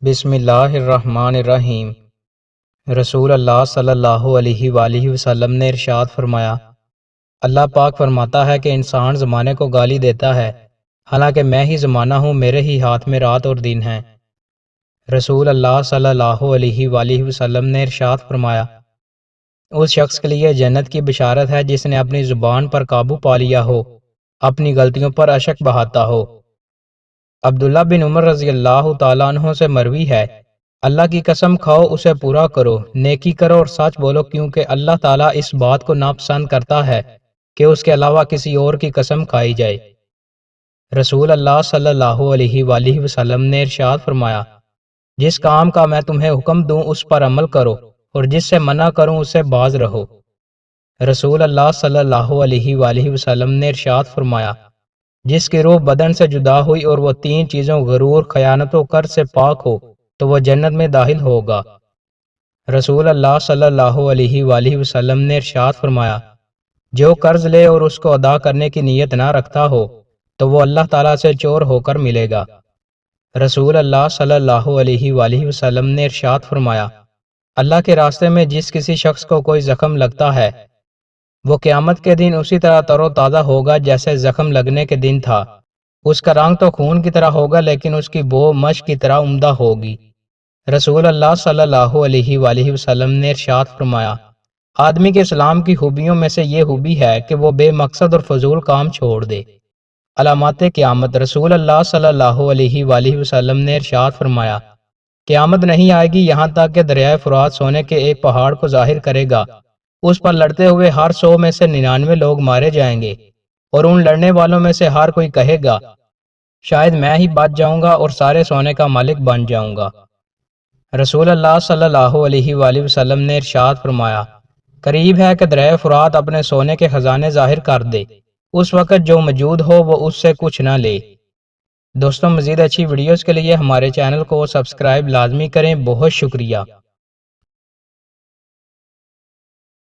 بسم اللہ الرحمن الرحیم۔ رسول اللہ صلی اللہ علیہ وآلہ وسلم نے ارشاد فرمایا، اللہ پاک فرماتا ہے کہ انسان زمانے کو گالی دیتا ہے، حالانکہ میں ہی زمانہ ہوں، میرے ہی ہاتھ میں رات اور دن ہیں۔ رسول اللہ صلی اللہ علیہ وآلہ وسلم نے ارشاد فرمایا، اس شخص کے لیے جنت کی بشارت ہے جس نے اپنی زبان پر قابو پا لیا ہو، اپنی غلطیوں پر اشک بہاتا ہو۔ عبداللہ بن عمر رضی اللہ تعالیٰ عنہ سے مروی ہے، اللہ کی قسم کھاؤ اسے پورا کرو، نیکی کرو اور سچ بولو، کیونکہ اللہ تعالیٰ اس بات کو ناپسند کرتا ہے کہ اس کے علاوہ کسی اور کی قسم کھائی جائے۔ رسول اللہ صلی اللہ علیہ وآلہ وسلم نے ارشاد فرمایا، جس کام کا میں تمہیں حکم دوں اس پر عمل کرو، اور جس سے منع کروں اس سے باز رہو۔ رسول اللہ صلی اللہ علیہ وآلہ وسلم نے ارشاد فرمایا، جس کی روح بدن سے جدا ہوئی اور وہ تین چیزوں غرور، خیانت و قرض سے پاک ہو تو وہ جنت میں داخل ہوگا۔ رسول اللہ صلی اللہ علیہ وآلہ وسلم نے ارشاد فرمایا، جو قرض لے اور اس کو ادا کرنے کی نیت نہ رکھتا ہو تو وہ اللہ تعالیٰ سے چور ہو کر ملے گا۔ رسول اللہ صلی اللہ علیہ وآلہ وسلم نے ارشاد فرمایا، اللہ کے راستے میں جس کسی شخص کو کوئی زخم لگتا ہے وہ قیامت کے دن اسی طرح تر و تازہ ہوگا جیسے زخم لگنے کے دن تھا، اس کا رنگ تو خون کی طرح ہوگا لیکن اس کی بو مشک کی طرح عمدہ ہوگی۔ رسول اللہ صلی اللہ علیہ وآلہ وسلم نے ارشاد فرمایا، آدمی کے اسلام کی خوبیوں میں سے یہ خوبی ہے کہ وہ بے مقصد اور فضول کام چھوڑ دے۔ علامات قیامت۔ رسول اللہ صلی اللہ علیہ وآلہ وسلم نے ارشاد فرمایا، قیامت نہیں آئے گی یہاں تک کہ دریائے فرات سونے کے ایک پہاڑ کو ظاہر کرے گا، اس پر لڑتے ہوئے ہر 100 میں سے 99 لوگ مارے جائیں گے، اور ان لڑنے والوں میں سے ہر کوئی کہے گا شاید میں ہی بچ جاؤں گا اور سارے سونے کا مالک بن جاؤں گا۔ رسول اللہ صلی اللہ علیہ وآلہ وسلم نے ارشاد فرمایا، قریب ہے کہ دریائے فرات اپنے سونے کے خزانے ظاہر کر دے، اس وقت جو موجود ہو وہ اس سے کچھ نہ لے۔ دوستوں، مزید اچھی ویڈیوز کے لیے ہمارے چینل کو سبسکرائب لازمی کریں۔ بہت شکریہ۔